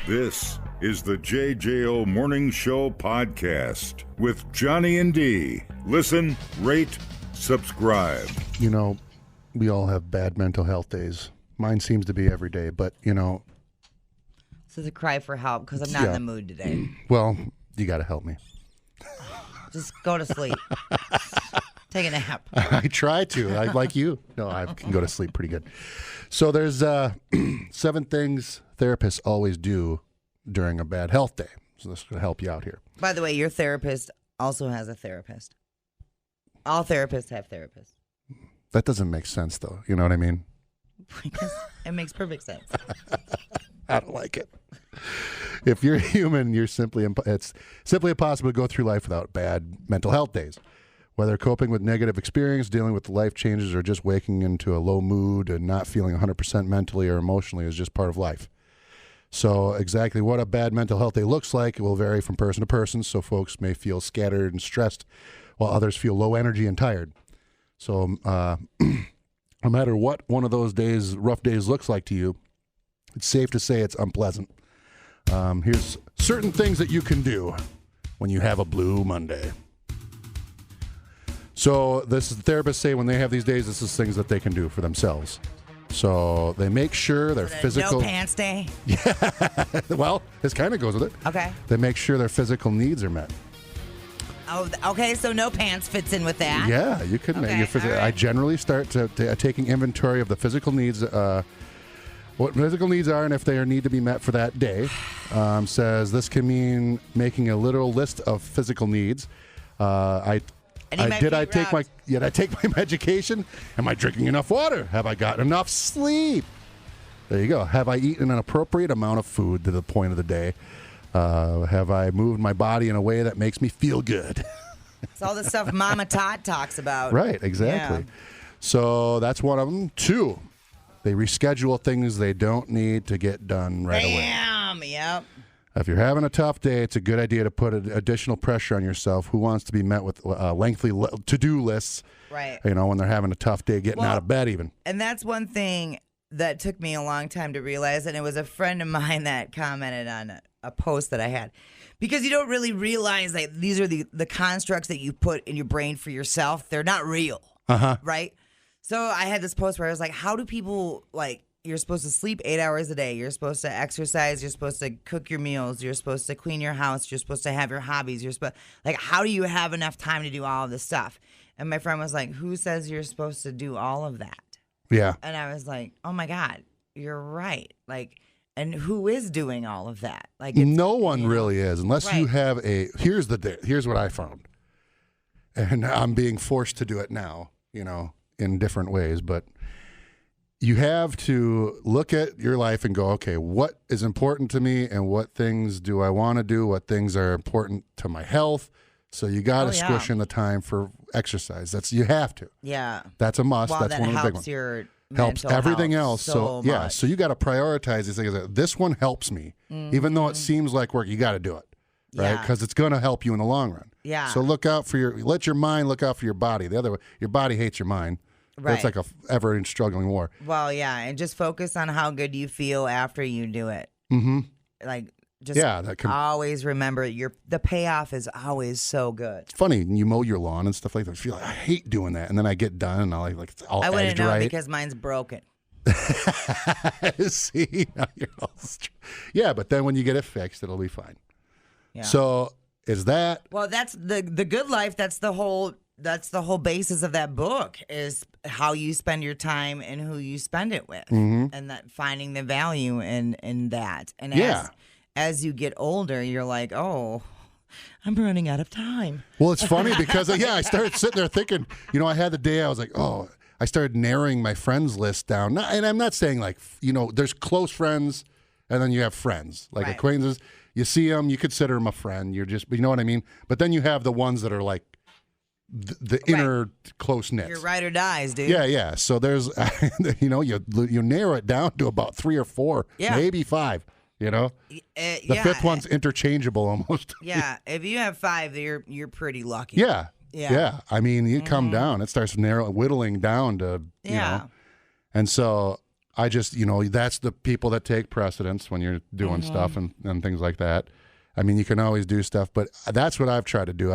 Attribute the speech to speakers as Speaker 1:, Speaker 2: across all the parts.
Speaker 1: This is the JJO Morning Show podcast with Johnny and D. Listen, rate, subscribe.
Speaker 2: You know, we all have bad mental health days. Mine seems to be every day, but, you know.
Speaker 3: This is a cry for help because I'm not in the mood today.
Speaker 2: Well, you got to help me.
Speaker 3: Just go to sleep. Take a nap.
Speaker 2: I try to. I like you. No, I can go to sleep pretty good. So there's 7 things therapists always do during a bad health day. So this will help you out here.
Speaker 3: By the way, your therapist also has a therapist. All therapists have therapists.
Speaker 2: That doesn't make sense, though. You know what I mean?
Speaker 3: Because it makes perfect sense.
Speaker 2: I don't like it. If you're human, it's simply impossible to go through life without bad mental health days. Whether coping with negative experience, dealing with life changes, or just waking into a low mood and not feeling 100% mentally or emotionally is just part of life. So exactly what a bad mental health day looks like will vary from person to person. So folks may feel scattered and stressed, while others feel low energy and tired. So no matter what one of those days, rough days, looks like to you, it's safe to say it's unpleasant. Here's certain things that you can do when you have a blue Monday. So this is the therapists say when they have these days, this is things that they can do for themselves. So they make sure their physical...
Speaker 3: No pants day?
Speaker 2: Yeah. Well, this kind of goes with it.
Speaker 3: Okay.
Speaker 2: They make sure their physical needs are met.
Speaker 3: Oh, okay. So no pants fits in with that.
Speaker 2: Yeah, you could make your physical...
Speaker 3: Right.
Speaker 2: I generally start taking inventory of the physical needs, what physical needs are and if they need to be met for that day. Says this can mean making a literal list of physical needs. Did I take my medication? Am I drinking enough water? Have I gotten enough sleep? There you go. Have I eaten an appropriate amount of food to the point of the day? Have I moved my body in a way that makes me feel good?
Speaker 3: It's all the stuff Mama Todd talks about.
Speaker 2: Right, exactly. Yeah. So that's one of them. 2, they reschedule things they don't need to get done right away.
Speaker 3: Bam! Yep.
Speaker 2: If you're having a tough day, it's a good idea to put additional pressure on yourself. Who wants to be met with lengthy to-do lists? Right. You know, when they're having a tough day getting out of bed even.
Speaker 3: And that's one thing that took me a long time to realize, and it was a friend of mine that commented on a post that I had. Because you don't really realize that these are the constructs that you put in your brain for yourself. They're not real, right? So I had this post where I was like, how do people, like, you're supposed to sleep 8 hours a day. You're supposed to exercise. You're supposed to cook your meals. You're supposed to clean your house. You're supposed to have your hobbies. How do you have enough time to do all of this stuff? And my friend was like, who says you're supposed to do all of that?
Speaker 2: Yeah.
Speaker 3: And I was like, oh my God, you're right. Like, and who is doing all of that? Like,
Speaker 2: no one really is, unless you have here's what I found. And I'm being forced to do it now, you know, in different ways, but you have to look at your life and go, okay, what is important to me and what things do I want to do? What things are important to my health? So you got to squish in the time for exercise. You have to.
Speaker 3: Yeah.
Speaker 2: That's a must.
Speaker 3: Well,
Speaker 2: That's one of the big ones. Helps everything else.
Speaker 3: So
Speaker 2: yeah, so you got to prioritize these things. This one helps me. Even though it seems like work, you got to do it. Right? Because it's going to help you in the long run.
Speaker 3: Yeah.
Speaker 2: So let your mind look out for your body. The other way, your body hates your mind. Right. It's like a ever struggling war.
Speaker 3: Well, yeah, and just focus on how good you feel after you do it.
Speaker 2: Mm-hmm.
Speaker 3: Like, just always remember the payoff is always so good.
Speaker 2: It's funny, you mow your lawn and stuff like that. I feel like I hate doing that, and then I get done and I it's all
Speaker 3: I wouldn't
Speaker 2: know
Speaker 3: right. Because mine's broken.
Speaker 2: See, now you're all yeah, but then when you get it fixed, it'll be fine. Yeah. So is that?
Speaker 3: Well, that's the good life. That's the whole basis of that book is how you spend your time and who you spend it with, and that finding the value in that. And as you get older, you're like, oh, I'm running out of time.
Speaker 2: Well, it's funny because I started sitting there thinking, you know, I had the day I was like, oh, I started narrowing my friends list down. And I'm not saying like, you know, there's close friends and then you have friends, like acquaintances. You see them, you consider them a friend. You know what I mean? But then you have the ones that are like, the inner close knit.
Speaker 3: Your ride or dies, dude.
Speaker 2: Yeah. So there's, you know, you narrow it down to about 3 or 4, maybe 5. You know, the 5th one's interchangeable almost.
Speaker 3: Yeah, if you have 5, you're pretty lucky.
Speaker 2: Yeah. I mean, you come down, it starts whittling down to you know, and so I just, that's the people that take precedence when you're doing stuff and things like that. I mean, you can always do stuff, but that's what I've tried to do.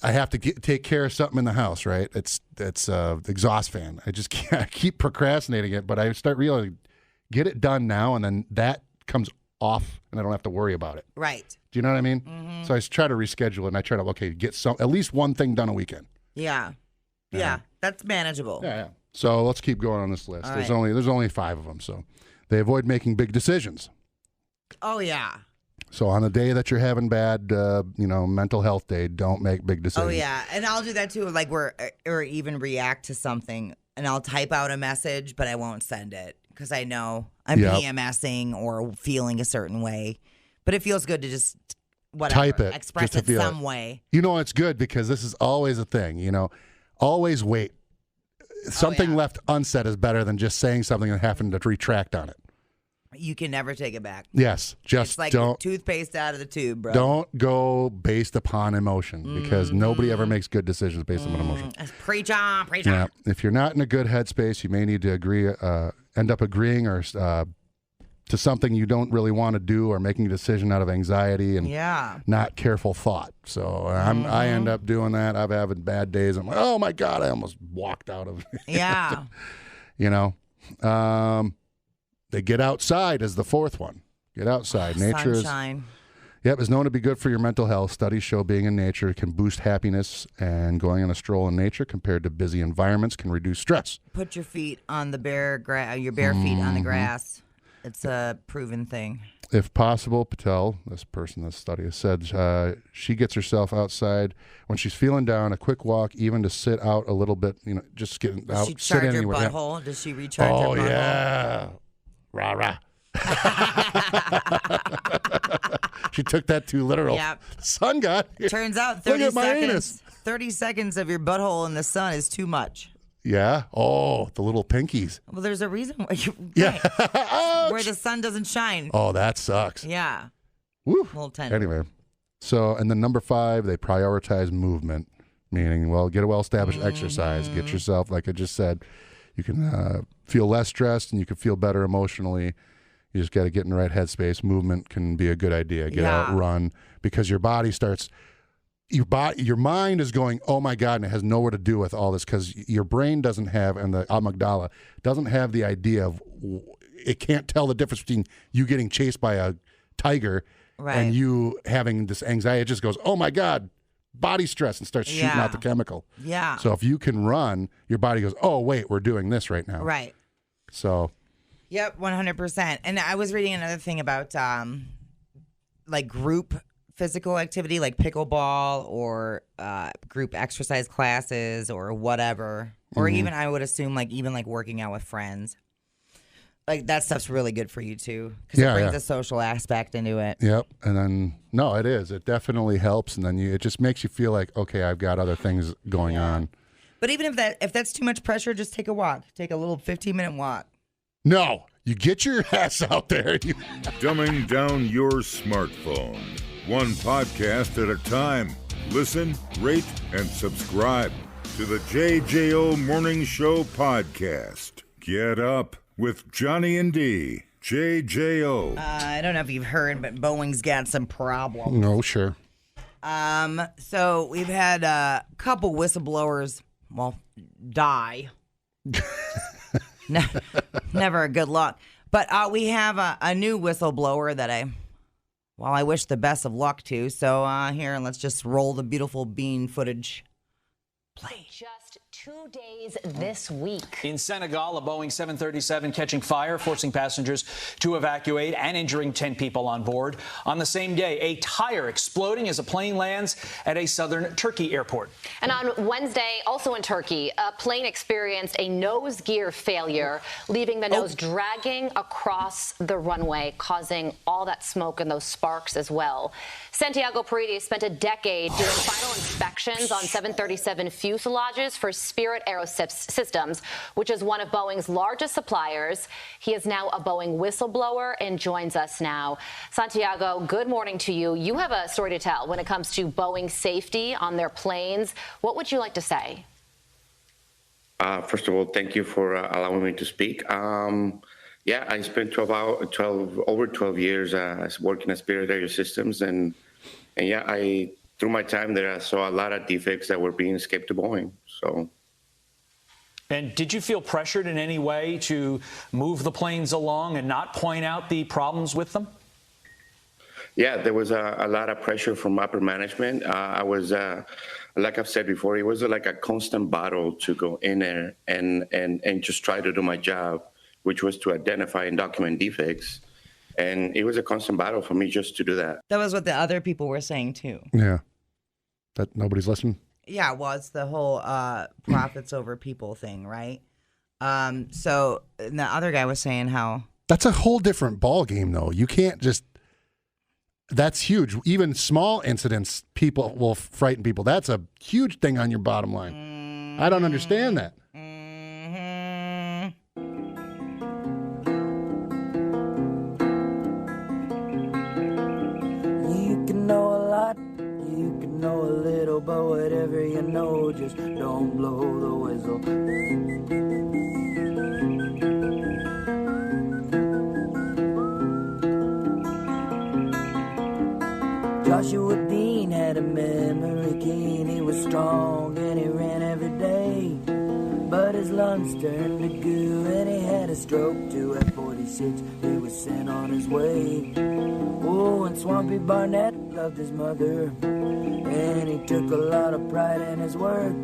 Speaker 2: I have to take care of something in the house, right? It's exhaust fan. I just can't keep procrastinating it, but I start realizing, get it done now, and then that comes off, and I don't have to worry about it.
Speaker 3: Right.
Speaker 2: Do you know what I mean? Mm-hmm. So I try to reschedule it, and I try to get at least one thing done a weekend.
Speaker 3: Yeah. Yeah, that's manageable.
Speaker 2: Yeah. So let's keep going on this list.
Speaker 3: All
Speaker 2: there's
Speaker 3: right.
Speaker 2: only 5 of them. So they avoid making big decisions.
Speaker 3: Oh yeah.
Speaker 2: So on a day that you're having bad, mental health day, don't make big decisions.
Speaker 3: Oh yeah, and I'll do that too. Like or even react to something, and I'll type out a message, but I won't send it because I know I'm PMSing or feeling a certain way. But it feels good to just
Speaker 2: type it,
Speaker 3: express it some way.
Speaker 2: It's good because this is always a thing. Always wait. Something left unsaid is better than just saying something and having to retract on it.
Speaker 3: You can never take it back.
Speaker 2: Yes, just
Speaker 3: it's like
Speaker 2: don't.
Speaker 3: Toothpaste out of the tube, bro.
Speaker 2: Don't go based upon emotion because nobody ever makes good decisions based on emotion.
Speaker 3: Preach on.
Speaker 2: Yeah, if you're not in a good headspace, you may need to end up agreeing or to something you don't really want to do, or making a decision out of anxiety and not careful thought. So I end up doing that. I've had bad days. I'm like, oh my God, I almost walked out of it.
Speaker 3: Yeah.
Speaker 2: They get outside is the 4th one. Get outside. Nature
Speaker 3: Sunshine.
Speaker 2: is known to be good for your mental health. Studies show being in nature can boost happiness, and going on a stroll in nature compared to busy environments can reduce stress.
Speaker 3: Put your feet on the your bare feet on the grass. It's a proven thing.
Speaker 2: If possible, Patel, this study has said, she gets herself outside when she's feeling down. A quick walk, even to sit out a little bit, just getting out.
Speaker 3: Does she charge her butthole? Does she recharge her butthole?
Speaker 2: Oh, yeah. Rah, rah. She took that too literal.
Speaker 3: Yep.
Speaker 2: The sun got here.
Speaker 3: Turns out
Speaker 2: Look at my anus.
Speaker 3: 30 seconds of your butthole in the sun is too much.
Speaker 2: Yeah. Oh, the little pinkies.
Speaker 3: Well, there's a reason why where the sun doesn't shine.
Speaker 2: Oh, that sucks.
Speaker 3: Yeah.
Speaker 2: Woo.
Speaker 3: A little tender.
Speaker 2: Anyway, so, and then number 5, they prioritize movement, meaning, get a well-established exercise. Get yourself, like I just said, you can feel less stressed and you can feel better emotionally. You just got to get in the right headspace. Movement can be a good idea. Get out, run, because your body starts. Your mind is going, oh my God, and it has nowhere to do with all this because your brain doesn't have, and the amygdala doesn't have the idea of, it can't tell the difference between you getting chased by a tiger and you having this anxiety. It just goes, oh my God, body stress, and starts shooting out the chemical. Yeah. So if you can run, your body goes, oh wait, we're doing this right now.
Speaker 3: Right.
Speaker 2: So.
Speaker 3: Yep, 100%. And I was reading another thing about like group physical activity, like pickleball or group exercise classes or whatever, or even I would assume like working out with friends. Like that stuff's really good for you too, because it brings a social aspect into it.
Speaker 2: Yep, and then it is. It definitely helps, and then it just makes you feel like, okay, I've got other things going on.
Speaker 3: But even if that's too much pressure, just take a walk. Take a little 15-minute walk.
Speaker 2: No, you get your ass out there.
Speaker 1: Dumbing down your smartphone. One podcast at a time. Listen, rate, and subscribe to the JJO Morning Show podcast. Get up with Johnny and D. JJO.
Speaker 3: I don't know if you've heard, but Boeing's got some problems.
Speaker 2: No, sure.
Speaker 3: So we've had a couple whistleblowers, die. Never a good look. But we have a new whistleblower that I wish the best of luck to. So here, let's just roll the beautiful bean footage. Play.
Speaker 4: Just 2 days this week.
Speaker 5: In Senegal, a Boeing 737 catching fire, forcing passengers to evacuate and injuring 10 people on board. On the same day, a tire exploding as a plane lands at a southern Turkey airport.
Speaker 4: And on Wednesday, also in Turkey, a plane experienced a nose gear failure, leaving the nose dragging across the runway, causing all that smoke and those sparks as well. Santiago Paredes spent a decade doing final inspections on 737 fuselages for Spirit Aerosystems, which is one of Boeing's largest suppliers. He is now a Boeing whistleblower and joins us now. Santiago, good morning to you. You have a story to tell when it comes to Boeing safety on their planes. What would you like to say?
Speaker 6: First of all, thank you for allowing me to speak. Yeah, I spent over 12 years working at Spirit Air Systems, and yeah, through my time there, I saw a lot of defects that were being escaped to Boeing. So.
Speaker 5: And did you feel pressured in any way to move the planes along and not point out the problems with them?
Speaker 6: Yeah, there was a lot of pressure from upper management. I was, like I've said before, it was like a constant battle to go in there and just try to do my job, which was to identify and document defects. And it was a constant battle for me just to do that.
Speaker 3: That was what the other people were saying too.
Speaker 2: Yeah. That nobody's listening?
Speaker 3: Yeah, well, it's the whole profits over people thing, right? So the other guy was saying how...
Speaker 2: That's a whole different ball game, though. You can't just... That's huge. Even small incidents, people will frighten people. That's a huge thing on your bottom line. I don't understand that.
Speaker 7: You can know a lot, you can know a little, but whatever you know, just don't blow the whistle. Joshua Dean had a memory keen, he was strong and he ran every day. But his lungs turned to goo and he had a stroke too. At 46, he was sent on his way. Oh, and Swampy Barnett loved his mother, and he took a lot of pride in his work.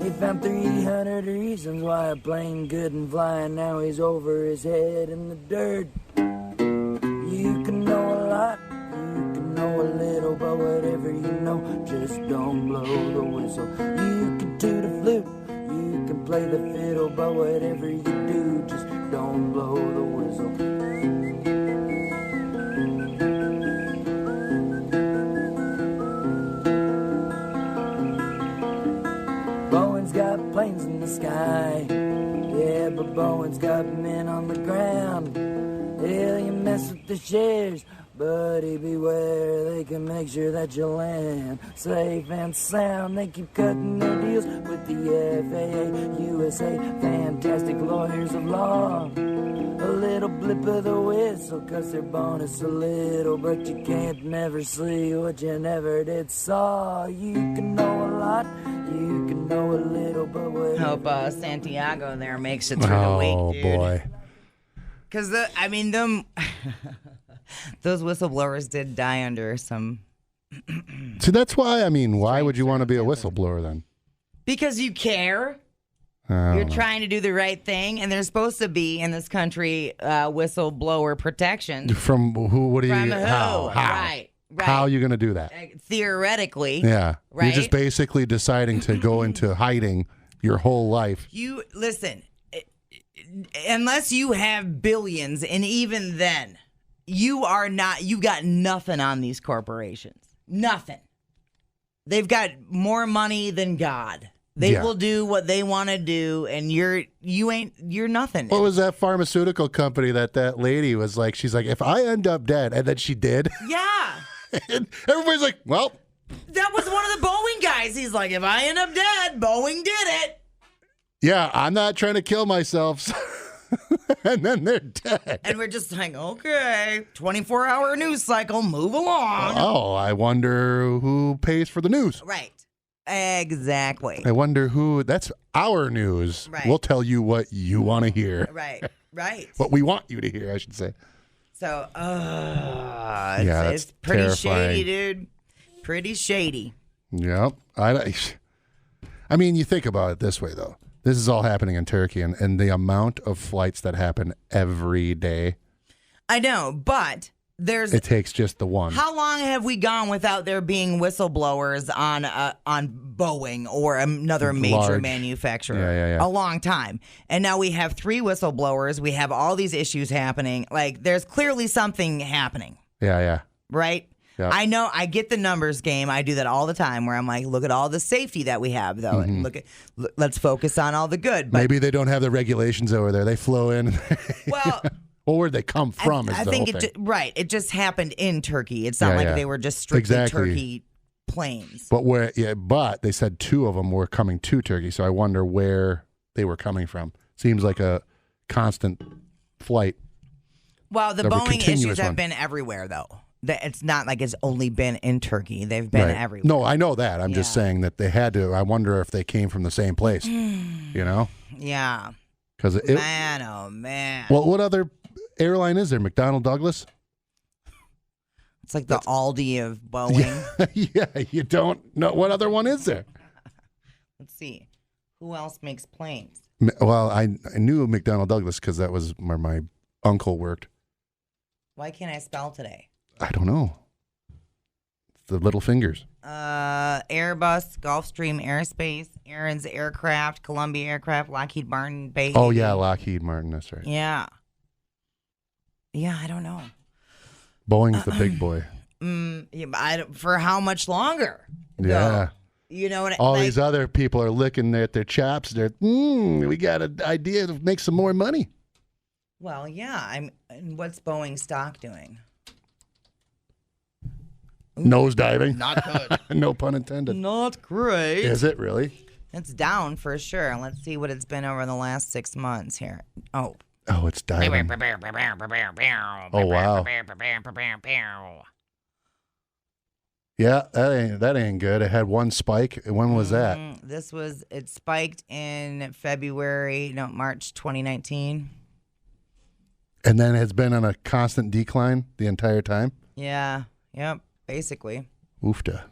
Speaker 7: He found 300 reasons why a plane couldn't fly, and now he's over his head in the dirt. You can know a lot, you can know a little, but whatever you know, just don't blow the whistle. You can toot a flute, you can play the fiddle, but whatever you do, just don't blow the whistle. Boeing's got planes in the sky, yeah, but Boeing's got men on the ground. Hell, you mess with the shares, buddy, beware, they can make sure that you land safe and sound. They keep cutting their deals with the FAA, USA, fantastic lawyers of law. A little blip of the whistle, cause their bonus a little, but you can't never see what you never did saw. You can know a lot, you can know a little, but what...
Speaker 3: Hope Santiago there makes it through the week, dude.
Speaker 2: Oh, boy.
Speaker 3: Because, them... those whistleblowers did die under some...
Speaker 2: See, that's why, why would you want to be a whistleblower then?
Speaker 3: Because you care. You're trying to do the right thing, and there's supposed to be in this country whistleblower protection.
Speaker 2: From who? What do you?
Speaker 3: From who?
Speaker 2: How?
Speaker 3: Right.
Speaker 2: How are you going to do that?
Speaker 3: Theoretically.
Speaker 2: Yeah.
Speaker 3: Right?
Speaker 2: You're just basically deciding to go into hiding your whole life.
Speaker 3: You listen. Unless you have billions, and even then, you are not. You got nothing on these corporations. Nothing. They've got more money than God. They will do what they want to do, and you're nothing.
Speaker 2: What was that pharmaceutical company that lady was like? She's like, if I end up dead, and then she did.
Speaker 3: Yeah.
Speaker 2: And everybody's like, well.
Speaker 3: That was one of the Boeing guys. He's like, if I end up dead, Boeing did it.
Speaker 2: Yeah, I'm not trying to kill myself. And then they're dead.
Speaker 3: And we're just like, okay, 24-hour news cycle, move along.
Speaker 2: Oh, I wonder who pays for the news.
Speaker 3: Right. Exactly.
Speaker 2: I wonder who. That's our news.
Speaker 3: Right.
Speaker 2: We'll tell you what you want to hear.
Speaker 3: Right.
Speaker 2: What we want you to hear, I should say.
Speaker 3: So,
Speaker 2: that's
Speaker 3: it's pretty
Speaker 2: terrifying.
Speaker 3: shady, dude. Pretty shady.
Speaker 2: Yep. You think about it this way, though. This is all happening in Turkey, and the amount of flights that happen every day.
Speaker 3: I know, but
Speaker 2: it takes just the one.
Speaker 3: How long have we gone without there being whistleblowers on Boeing or another major manufacturer?
Speaker 2: Yeah.
Speaker 3: A long time. And now we have 3 whistleblowers. We have all these issues happening. Like, there's clearly something happening.
Speaker 2: Yeah.
Speaker 3: Right?
Speaker 2: Yep.
Speaker 3: I know. I get the numbers game. I do that all the time where I'm like, look at all the safety that we have, though. And let's focus on all the good. But
Speaker 2: maybe they don't have the regulations over there. They flow in.
Speaker 3: Well...
Speaker 2: Or where'd they come from?
Speaker 3: I think it just happened in Turkey. It's not like they were just strictly Turkey planes.
Speaker 2: But but they said 2 of them were coming to Turkey. So I wonder where they were coming from. Seems like a constant flight.
Speaker 3: Well, the
Speaker 2: Every
Speaker 3: Boeing issues
Speaker 2: continuous
Speaker 3: have
Speaker 2: one.
Speaker 3: been everywhere, though. It's not like it's only been in Turkey. They've been
Speaker 2: Right.
Speaker 3: everywhere.
Speaker 2: No, I know that. I'm just
Speaker 3: Yeah.
Speaker 2: saying that they had to. I wonder if they came from the same place. You know?
Speaker 3: Yeah.
Speaker 2: Because
Speaker 3: Man, oh, man.
Speaker 2: Well, what other airline is there? McDonnell Douglas?
Speaker 3: It's like the Aldi of Boeing.
Speaker 2: Yeah, you don't know. What other one is there?
Speaker 3: Let's see. Who else makes planes?
Speaker 2: Well, I knew McDonnell Douglas because that was where my uncle worked.
Speaker 3: Why can't I spell today?
Speaker 2: I don't know. The little fingers.
Speaker 3: Airbus, Gulfstream Aerospace, Aaron's Aircraft, Columbia Aircraft, Lockheed Martin, Bay.
Speaker 2: Oh, yeah, Lockheed Martin. That's right.
Speaker 3: Yeah. Yeah, I don't know.
Speaker 2: Boeing's the big boy.
Speaker 3: Yeah, but for how much longer?
Speaker 2: Yeah.
Speaker 3: though? You know what?
Speaker 2: All these other people are licking at their chops. They're, we got an idea to make some more money.
Speaker 3: Well, yeah. And what's Boeing stock doing?
Speaker 2: Nose diving.
Speaker 3: Not good.
Speaker 2: No pun intended.
Speaker 3: Not great.
Speaker 2: Is it really?
Speaker 3: It's down for sure. Let's see what it's been over the last 6 months here. Oh.
Speaker 2: Oh, it's diving. Oh, wow. Yeah, that ain't good. It had one spike. When was that?
Speaker 3: It spiked in March 2019.
Speaker 2: And then it's been on a constant decline the entire time?
Speaker 3: Yeah. Yep. Basically.
Speaker 2: Oofta.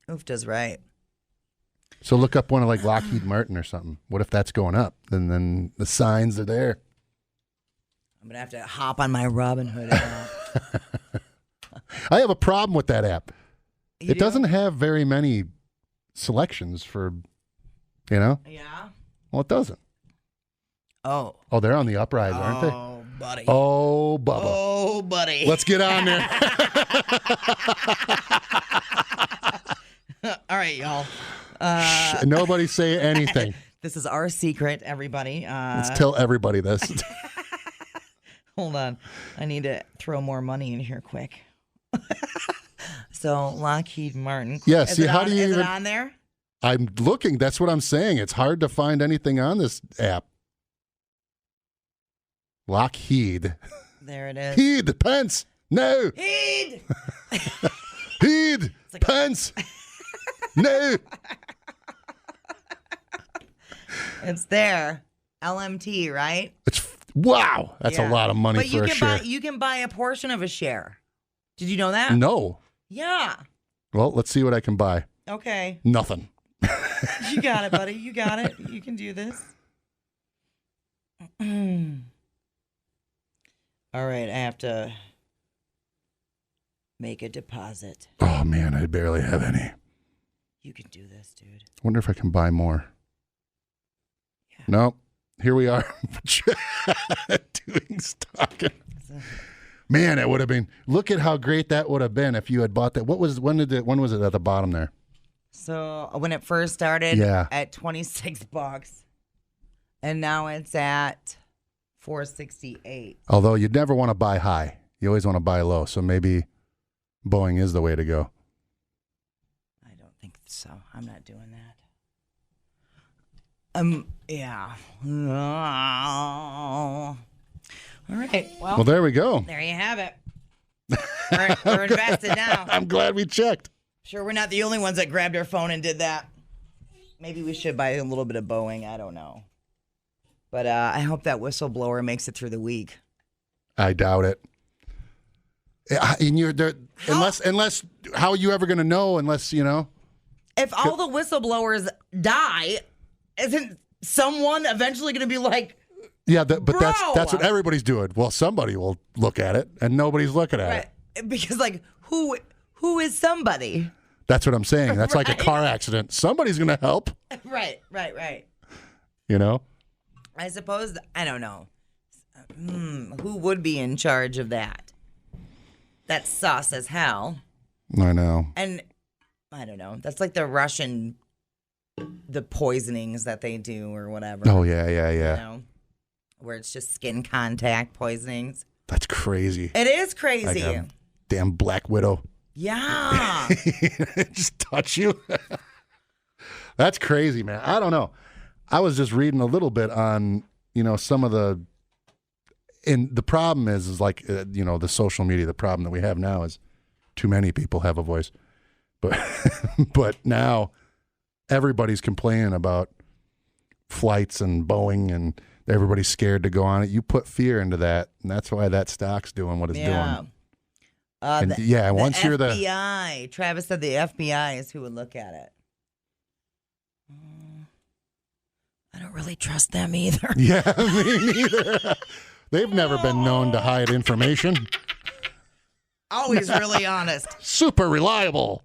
Speaker 3: Oofta's right.
Speaker 2: So look up one of like Lockheed Martin or something. What if that's going up? Then the signs are there.
Speaker 3: I'm going to have to hop on my Robin Hood app.
Speaker 2: I have a problem with that app.
Speaker 3: You
Speaker 2: It
Speaker 3: do?
Speaker 2: doesn't have very many selections for,
Speaker 3: Yeah.
Speaker 2: Well, it doesn't.
Speaker 3: Oh.
Speaker 2: Oh, they're on the uprise, aren't they?
Speaker 3: Oh, buddy.
Speaker 2: Oh, Bubba.
Speaker 3: Oh, buddy.
Speaker 2: Let's get on there.
Speaker 3: All right, y'all.
Speaker 2: Nobody say anything.
Speaker 3: This is our secret, everybody.
Speaker 2: Let's tell everybody this.
Speaker 3: Hold on. I need to throw more money in here quick. So, Lockheed Martin.
Speaker 2: Yeah,
Speaker 3: Is
Speaker 2: see,
Speaker 3: it
Speaker 2: how
Speaker 3: on-
Speaker 2: do you
Speaker 3: Is
Speaker 2: even-
Speaker 3: it on there?
Speaker 2: I'm looking. That's what I'm saying. It's hard to find anything on this app. Lockheed.
Speaker 3: There it is.
Speaker 2: Heed, Pence. No.
Speaker 3: Heed!
Speaker 2: Heed, Pence. No.
Speaker 3: It's there. LMT, right?
Speaker 2: Wow. That's
Speaker 3: Yeah.
Speaker 2: a lot of money
Speaker 3: But
Speaker 2: for a share.
Speaker 3: you can buy a portion of a share. Did you know that?
Speaker 2: No.
Speaker 3: Yeah.
Speaker 2: Well, let's see what I can buy.
Speaker 3: Okay.
Speaker 2: Nothing.
Speaker 3: You got it, buddy. You got it. You can do this. All right. I have to make a deposit.
Speaker 2: Oh, man, I barely have any.
Speaker 3: You can do this, dude.
Speaker 2: Wonder if I can buy more. Yeah. Nope. Here we are doing stocking. Man, it would have been. Look at how great that would have been if you had bought that. When was it at the bottom there?
Speaker 3: So when it first started,
Speaker 2: Yeah.
Speaker 3: at $26, and now it's at $468.
Speaker 2: Although you'd never want to buy high. You always want to buy low. So maybe Boeing is the way to go.
Speaker 3: I don't think so. I'm not doing that. Yeah. All right.
Speaker 2: Well, there we go.
Speaker 3: There you have it. We're invested now.
Speaker 2: I'm glad we checked.
Speaker 3: Sure, we're not the only ones that grabbed our phone and did that. Maybe we should buy a little bit of Boeing. I don't know. But I hope that whistleblower makes it through the week.
Speaker 2: I doubt it. And you're there, unless how are you ever going to know? Unless
Speaker 3: If all the whistleblowers die, isn't someone eventually going to be like,
Speaker 2: yeah, but
Speaker 3: Bro!
Speaker 2: that's what everybody's doing. Well, somebody will look at it, and nobody's looking at it.
Speaker 3: right? Because like who is somebody?
Speaker 2: That's what I'm saying. That's like a
Speaker 3: Right.
Speaker 2: car accident. Somebody's going to help.
Speaker 3: Right. I suppose I don't know. Who would be in charge of that? That's sus as hell.
Speaker 2: I know.
Speaker 3: And I don't know. That's like the poisonings that they do or whatever.
Speaker 2: Oh yeah.
Speaker 3: You know, where it's just skin contact poisonings.
Speaker 2: That's crazy.
Speaker 3: It is crazy.
Speaker 2: Like a damn Black Widow.
Speaker 3: Yeah.
Speaker 2: Just touch you. That's crazy, man. I don't know. I was just reading a little bit on, some of the, and the problem is like, the social media, the problem that we have now is too many people have a voice. But, but now everybody's complaining about flights and Boeing and everybody's scared to go on it. You put fear into that, and that's why that stock's doing what it's doing. Once you're the
Speaker 3: FBI, Travis said the FBI is who would look at it. I don't really trust them either.
Speaker 2: Yeah, me neither. They've never been known to hide information.
Speaker 3: Always really honest.
Speaker 2: Super reliable.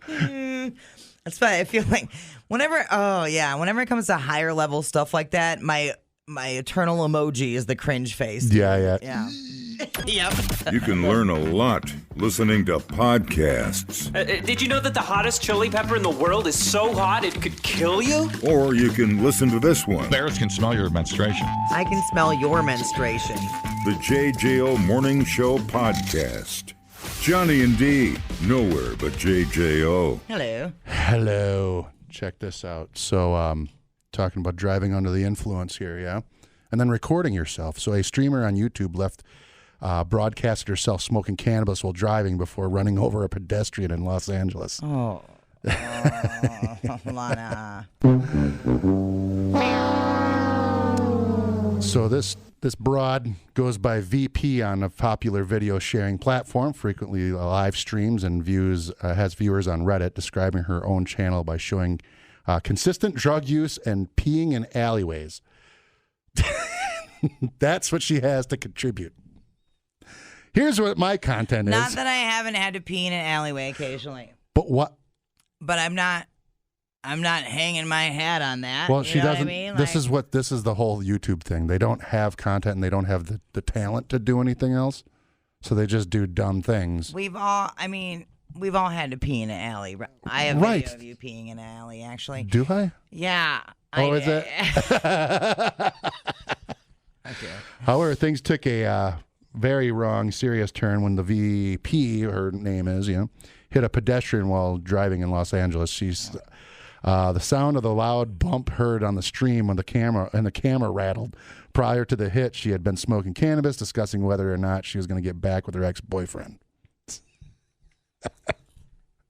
Speaker 3: That's why I feel like whenever it comes to higher level stuff like that, my eternal emoji is the cringe face.
Speaker 2: Yeah.
Speaker 3: Yep.
Speaker 1: You can learn a lot listening to podcasts.
Speaker 8: Did you know that the hottest chili pepper in the world is so hot it could kill you?
Speaker 1: Or you can listen to this one.
Speaker 9: Bears can smell your menstruation.
Speaker 3: I can smell your menstruation.
Speaker 1: The JJO Morning Show Podcast. Johnny and Dee, nowhere but JJO.
Speaker 3: Hello.
Speaker 2: Check this out. So, talking about driving under the influence here, yeah? And then recording yourself. So a streamer on YouTube broadcasted herself smoking cannabis while driving before running over a pedestrian in Los Angeles.
Speaker 3: Oh, Lana.
Speaker 2: So this broad goes by VP on a popular video sharing platform, frequently live streams and has viewers on Reddit, describing her own channel by showing consistent drug use and peeing in alleyways. That's what she has to contribute. Here's what my content is.
Speaker 3: Not that I haven't had to pee in an alleyway occasionally.
Speaker 2: But what?
Speaker 3: But I'm not hanging my hat on that.
Speaker 2: Well, she doesn't.
Speaker 3: What I mean?
Speaker 2: This is the whole YouTube thing. They don't have content and they don't have the talent to do anything else. So they just do dumb things.
Speaker 3: We've all had to pee in an alley. I have video of you peeing in an alley, actually.
Speaker 2: Do I?
Speaker 3: Yeah.
Speaker 2: Is it?
Speaker 3: Okay.
Speaker 2: However, things took a very wrong, serious turn when the VP, her name is, hit a pedestrian while driving in Los Angeles. She's the sound of the loud bump heard on the stream when the camera rattled. Prior to the hit, she had been smoking cannabis, discussing whether or not she was going to get back with her ex-boyfriend.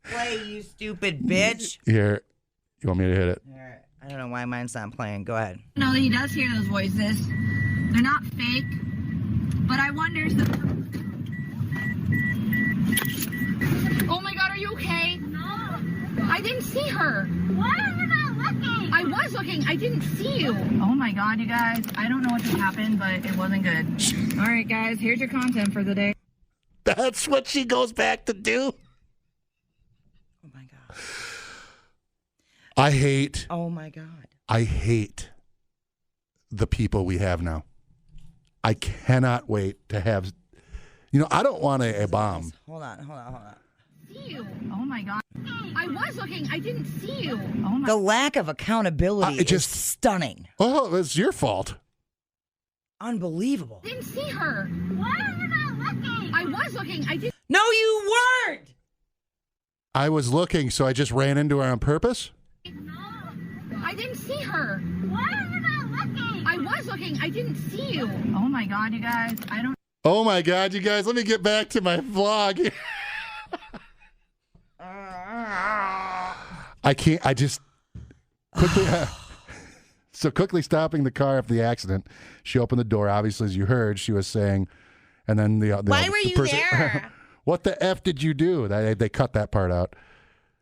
Speaker 3: Play, you stupid bitch.
Speaker 2: Here, you want me to hit it?
Speaker 3: All right. I don't know why mine's not playing. Go ahead.
Speaker 10: No, he does hear those voices. They're not fake, but I wonder. Oh my God, are you okay? No. I didn't see her.
Speaker 11: Why are you not looking?
Speaker 10: I was looking. I didn't see you. Oh my God, you guys. I don't know what just happened, but it wasn't good. All right, guys, here's your content for the day.
Speaker 2: That's what she goes back to do.
Speaker 3: Oh my God. Oh my God.
Speaker 2: I hate the people we have now. I cannot wait to have, I don't want a bomb.
Speaker 3: Hold on.
Speaker 10: See you. Oh my God. I was looking. I didn't see you. Oh my.
Speaker 3: The lack of accountability is stunning.
Speaker 2: Oh, it's your fault.
Speaker 3: Unbelievable.
Speaker 10: I didn't see her.
Speaker 11: Why are you not looking?
Speaker 10: I was looking. I didn't.
Speaker 3: No, you weren't.
Speaker 2: I was looking, so I just ran into her on purpose?
Speaker 10: No. I didn't see her.
Speaker 11: Why are you not looking?
Speaker 10: I was looking. I didn't see you. Oh my God, you guys. I don't.
Speaker 2: Oh my God, you guys. Let me get back to my vlog. I can't. I just quickly. So quickly stopping the car after the accident, she opened the door. Obviously, as you heard, she was saying, and then the
Speaker 3: why were you
Speaker 2: person,
Speaker 3: there?
Speaker 2: What the F did you do? They cut that part out.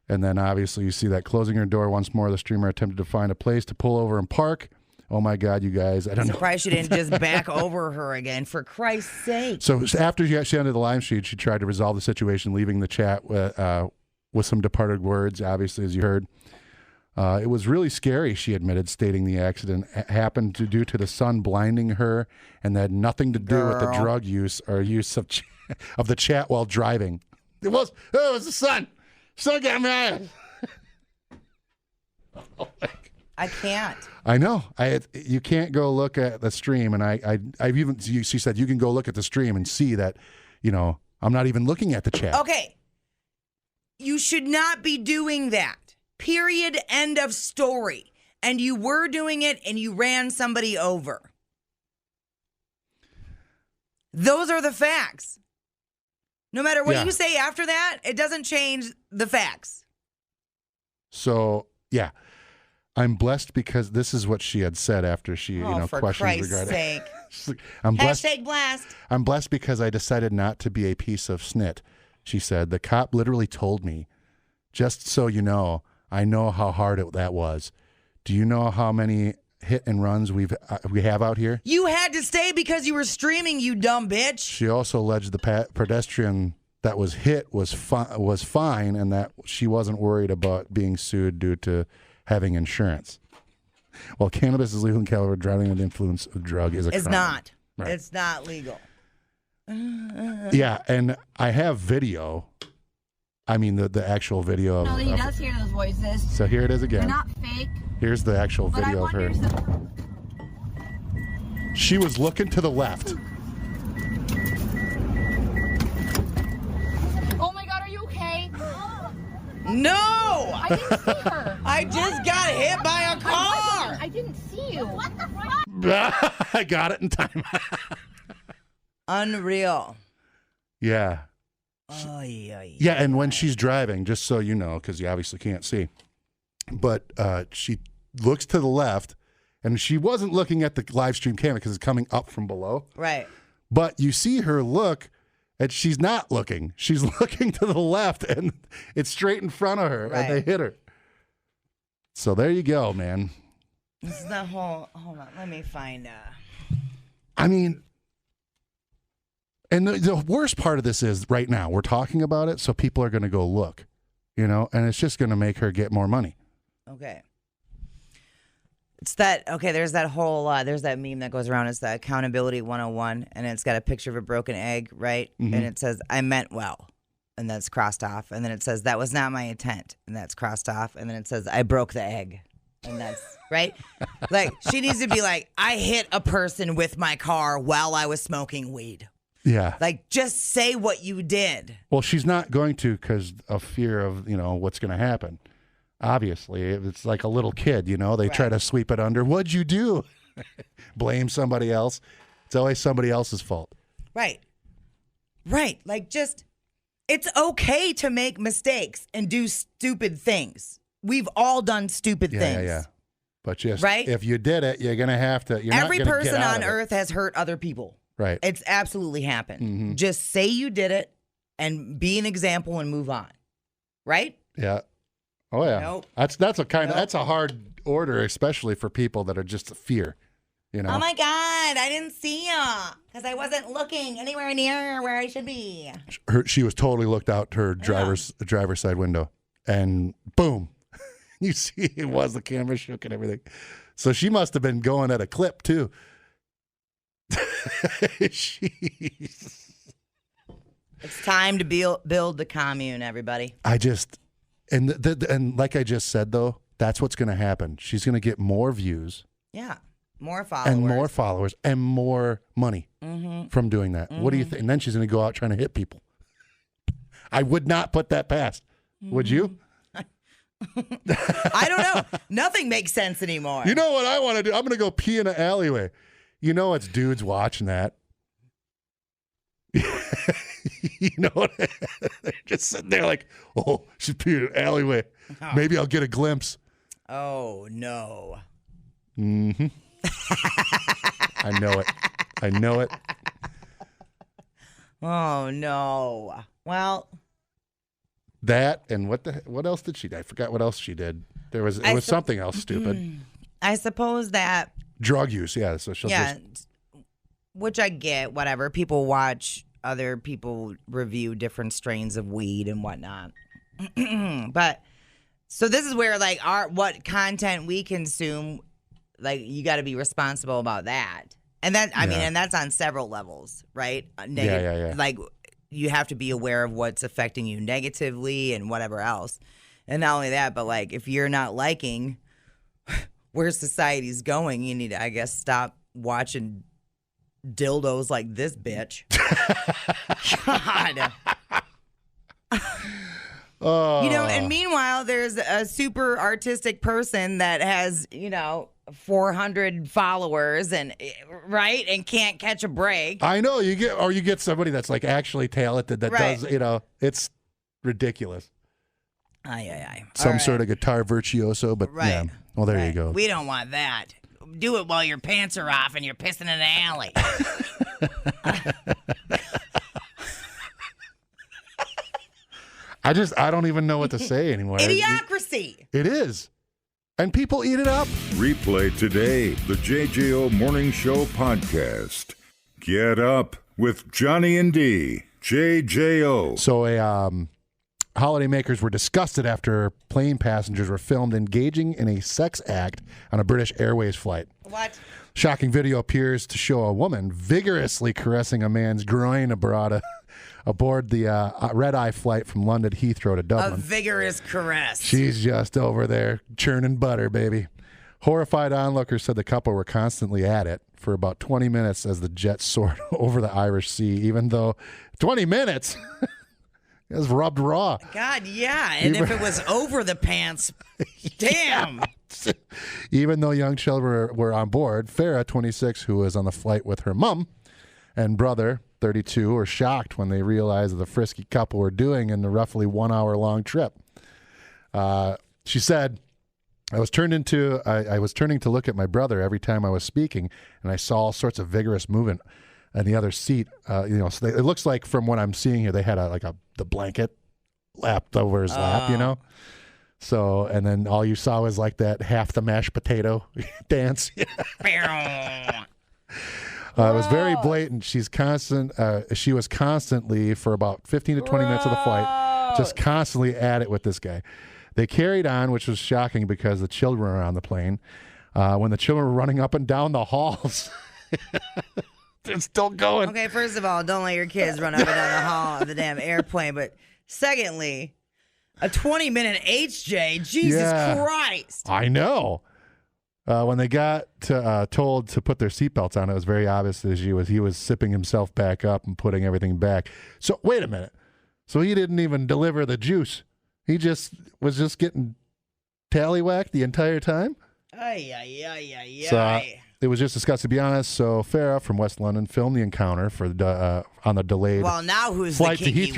Speaker 2: And then obviously you see that closing her door once more. The streamer attempted to find a place to pull over and park. Oh my God, you guys! I don't know.
Speaker 3: Surprised she didn't just back over her again, for Christ's sake.
Speaker 2: So after she ended the live feed, she tried to resolve the situation, leaving the chat with some departed words. Obviously, as you heard, it was really scary. She admitted, stating the accident happened due to the sun blinding her, and that had nothing to do with the drug use or use of the chat while driving. It was the sun. Sun got me. Oh my God.
Speaker 3: I can't.
Speaker 2: I know. You can't go look at the stream, and I've even. She said you can go look at the stream and see that, I'm not even looking at the chat.
Speaker 3: Okay. You should not be doing that. Period. End of story. And you were doing it and you ran somebody over. Those are the facts. No matter what you say after that, it doesn't change the facts.
Speaker 2: So, yeah. I'm blessed because this is what she had said after she,
Speaker 3: for
Speaker 2: questions
Speaker 3: Christ's
Speaker 2: regarding.
Speaker 3: sake.
Speaker 2: Like, I'm blessed.
Speaker 3: #blast.
Speaker 2: I'm blessed because I decided not to be a piece of snit. She said, the cop literally told me, just so you know, I know how hard that was. Do you know how many hit and runs we have out here?
Speaker 3: You had to stay because you were streaming, you dumb bitch.
Speaker 2: She also alleged the pedestrian that was hit was fine and that she wasn't worried about being sued due to having insurance. While cannabis is legal in California, driving under the influence of drug is a crime.
Speaker 3: It's not.
Speaker 2: Right.
Speaker 3: It's not legal.
Speaker 2: Yeah, and I have video. I mean, the actual video.
Speaker 10: No, he does hear those voices.
Speaker 2: So here it is again.
Speaker 10: They're not fake.
Speaker 2: Here's the actual video of her. She was looking to the left.
Speaker 10: Oh my God, are you okay?
Speaker 3: No!
Speaker 10: I didn't see her.
Speaker 3: I just got hit by a car!
Speaker 10: I didn't see you. What the fuck?
Speaker 2: I got it in time.
Speaker 3: Unreal.
Speaker 2: Yeah. Yeah, and when she's driving, just so you know, because you obviously can't see, but she looks to the left, and she wasn't looking at the live stream camera because it's coming up from below.
Speaker 3: Right.
Speaker 2: But you see her look, and she's not looking. She's looking to the left, and it's straight in front of her, and they hit her. So there you go, man.
Speaker 3: This is the whole. Hold on, let me find.
Speaker 2: I mean, and the worst part of this is right now we're talking about it, so people are going to go look, and it's just going to make her get more money.
Speaker 3: Okay. It's that, okay, there's that whole, there's that meme that goes around. It's the accountability 101, and it's got a picture of a broken egg, right?
Speaker 2: Mm-hmm.
Speaker 3: And it says, I meant well, and that's crossed off. And then it says, that was not my intent, and that's crossed off. And then it says, I broke the egg, and that's, right? Like, she needs to be like, I hit a person with my car while I was smoking weed.
Speaker 2: Yeah.
Speaker 3: Like, just say what you did.
Speaker 2: Well, she's not going to because of fear of, what's going to happen. Obviously, it's like a little kid, they try to sweep it under. What'd you do? Blame somebody else. It's always somebody else's fault.
Speaker 3: Right. Right. Like, just, it's okay to make mistakes and do stupid things. We've all done stupid things.
Speaker 2: Yeah. But just,
Speaker 3: right?
Speaker 2: If you did it, you're going to have to,
Speaker 3: Every person on earth has hurt other people.
Speaker 2: Right.
Speaker 3: It's absolutely happened.
Speaker 2: Mm-hmm.
Speaker 3: Just say you did it and be an example and move on. Right?
Speaker 2: Yeah. Oh yeah,
Speaker 3: nope.
Speaker 2: That's a hard order, especially for people that are just fear, Oh
Speaker 3: my God, I didn't see you because I wasn't looking anywhere near where I should be.
Speaker 2: She was totally looked out her driver's side window, and boom, you see it was the camera shook and everything. So she must have been going at a clip too.
Speaker 3: It's time to build the commune, everybody.
Speaker 2: And like I just said, though, that's what's going to happen. She's going to get more views.
Speaker 3: Yeah. More followers.
Speaker 2: And more followers and more money from doing that. What do you think? And then she's going to go out trying to hit people. I would not put that past. Would you?
Speaker 3: I don't know. Nothing makes sense anymore.
Speaker 2: You know what I want to do? I'm going to go pee in an alleyway. It's dudes watching that. They're just sitting there like, oh, she's peeing in an alleyway. Oh. Maybe I'll get a glimpse.
Speaker 3: Oh, no.
Speaker 2: Mm-hmm. I know it.
Speaker 3: Oh, no. Well.
Speaker 2: That and what else did she do? I forgot what else she did. It was something else stupid.
Speaker 3: I suppose that.
Speaker 2: Drug use, yeah. So she'll
Speaker 3: which I get, whatever. People watch other people review different strains of weed and whatnot. But so this is where like what content we consume, like you got to be responsible about that. And that I mean, and that's on several levels, right?
Speaker 2: Yeah.
Speaker 3: Like you have to be aware of what's affecting you negatively and whatever else. And not only that, but like if you're not liking where society's going, you need to, I guess, stop watching dildos like this bitch. God.
Speaker 2: Oh.
Speaker 3: And meanwhile, there's a super artistic person that has, 400 followers and can't catch a break.
Speaker 2: I know you get somebody that's like actually talented that does, it's ridiculous.
Speaker 3: Aye.
Speaker 2: Some sort of guitar virtuoso, but yeah. Well, there you go.
Speaker 3: We don't want that. Do it while your pants are off and you're pissing in an alley.
Speaker 2: I don't even know what to say anymore.
Speaker 3: Idiocracy.
Speaker 2: It is. And people eat it up.
Speaker 1: Replay today the JJO Morning Show podcast. Get up with Johnny and D. JJO.
Speaker 2: So holidaymakers were disgusted after plane passengers were filmed engaging in a sex act on a British Airways flight.
Speaker 3: What?
Speaker 2: Shocking video appears to show a woman vigorously caressing a man's groin aboard the red-eye flight from London Heathrow to Dublin.
Speaker 3: A vigorous caress.
Speaker 2: She's just over there churning butter, baby. Horrified onlookers said the couple were constantly at it for about 20 minutes as the jet soared over the Irish Sea, even though 20 minutes? It was rubbed raw.
Speaker 3: God, yeah. And if it was over the pants, damn.
Speaker 2: Even though young children were on board, Farah, 26, who was on the flight with her mom, and brother, 32, were shocked when they realized the frisky couple were doing in the roughly 1 hour long trip. She said, I was turning to look at my brother every time I was speaking, and I saw all sorts of vigorous movement on the other seat. So it looks like from what I'm seeing here, they had the blanket lapped over his lap, So, and then all you saw was like that half the mashed potato dance. It was very blatant. She was constantly, for about 15 to 20 minutes of the flight, just constantly at it with this guy. They carried on, which was shocking because the children were on the plane. When the children were running up and down the halls, they're still going.
Speaker 3: Okay, first of all, don't let your kids run up and down the hall of the damn airplane. But secondly, a 20-minute HJ, Jesus Christ.
Speaker 2: I know. When they got told to put their seatbelts on, it was very obvious that he was sipping himself back up and putting everything back. So wait a minute. So he didn't even deliver the juice. He was just getting tallywhacked the entire time. So it was just disgusting, to be honest. So Farah from West London filmed the encounter on the delayed
Speaker 3: now who's
Speaker 2: flight
Speaker 3: the
Speaker 2: to
Speaker 3: kinky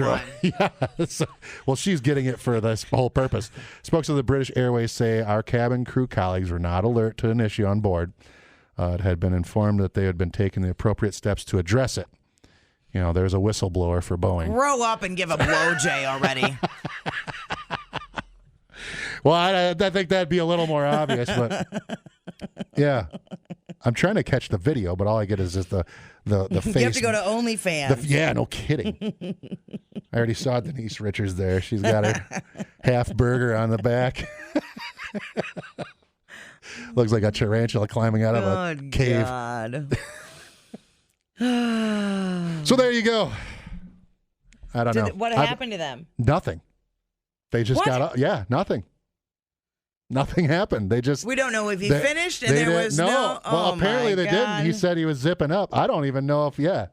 Speaker 2: Heathrow. Well, she's getting it for this whole purpose. Spokesman of the British Airways say our cabin crew colleagues were not alert to an issue on board. It had been informed that they had been taking the appropriate steps to address it. There's a whistleblower for Boeing.
Speaker 3: Grow up and give a blowjay already.
Speaker 2: Well, I think that'd be a little more obvious, but yeah. I'm trying to catch the video, but all I get is just the face.
Speaker 3: You have to go to OnlyFans.
Speaker 2: No kidding. I already saw Denise Richards there. She's got her half burger on the back. Looks like a tarantula climbing out of a cave.
Speaker 3: God.
Speaker 2: So there you go. I don't know.
Speaker 3: What happened to them?
Speaker 2: Nothing. They just got up. Yeah, nothing. Nothing happened.
Speaker 3: We don't know if he finished and there was no.
Speaker 2: Well, apparently they didn't. He said he was zipping up. I don't even know if that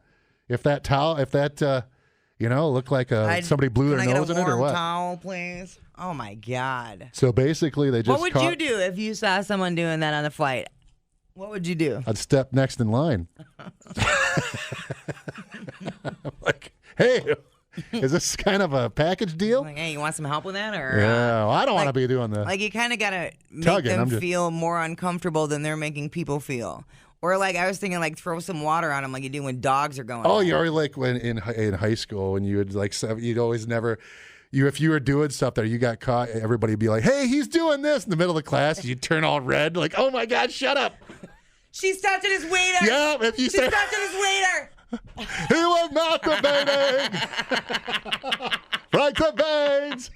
Speaker 2: looked like somebody blew their nose in it or what.
Speaker 3: Can I get a warm towel, please? Oh my God.
Speaker 2: So basically, they just.
Speaker 3: What would you do if you saw someone doing that on a flight? What would you do?
Speaker 2: I'd step next in line. Like, hey. Is this kind of a package deal?
Speaker 3: Like, hey, you want some help with that? Or
Speaker 2: well, I don't want to be doing the
Speaker 3: you kind of got to make them feel more uncomfortable than they're making people feel. Or I was thinking throw some water on them like you do when dogs are going.
Speaker 2: Oh, you're like when in high school when you would you'd always never. If you were doing stuff that you got caught, everybody would be like, hey, he's doing this in the middle of the class. You'd turn all red like, oh my God, shut up.
Speaker 3: She's touching his waiter.
Speaker 2: Yeah, if you
Speaker 3: She's touching his waiter.
Speaker 2: He was masturbating. Right to veins.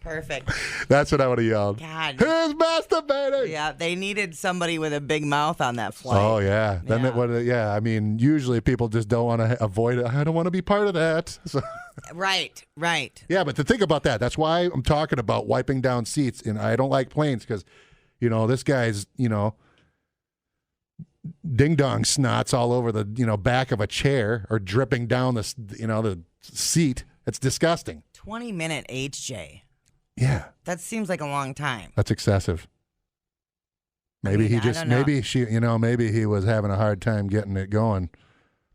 Speaker 3: Perfect.
Speaker 2: That's what I would have yelled.
Speaker 3: God.
Speaker 2: He's masturbating.
Speaker 3: Yeah, they needed somebody with a big mouth on that flight.
Speaker 2: Oh, yeah. Then I mean, usually people just don't want to avoid it. I don't want to be part of that. So.
Speaker 3: Right.
Speaker 2: Yeah, but to think about that, that's why I'm talking about wiping down seats. And I don't like planes because, this guy's, ding-dong snots all over the, back of a chair or dripping down the, the seat. It's disgusting.
Speaker 3: 20-minute HJ.
Speaker 2: Yeah.
Speaker 3: That seems like a long time.
Speaker 2: That's excessive. Maybe
Speaker 3: I don't know.
Speaker 2: maybe he was having a hard time getting it going.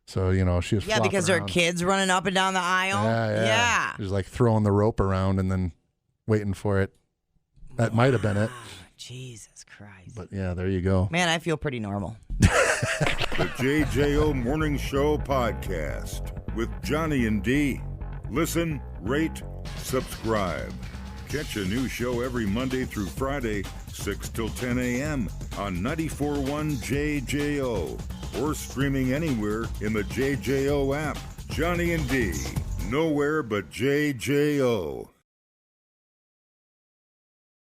Speaker 2: So, she was
Speaker 3: Yeah, because there are
Speaker 2: around.
Speaker 3: kids running up and down the aisle.
Speaker 2: Yeah. She was like throwing the rope around and then waiting for it. That might have been it.
Speaker 3: Jesus Christ.
Speaker 2: But yeah, there you go.
Speaker 3: Man, I feel pretty normal.
Speaker 1: The JJO Morning Show podcast with Johnny and D. Listen, rate, subscribe. Catch a new show every Monday through Friday, 6 till 10 a.m. on 94.1 JJO or streaming anywhere in the JJO app. Johnny and D, nowhere but JJO.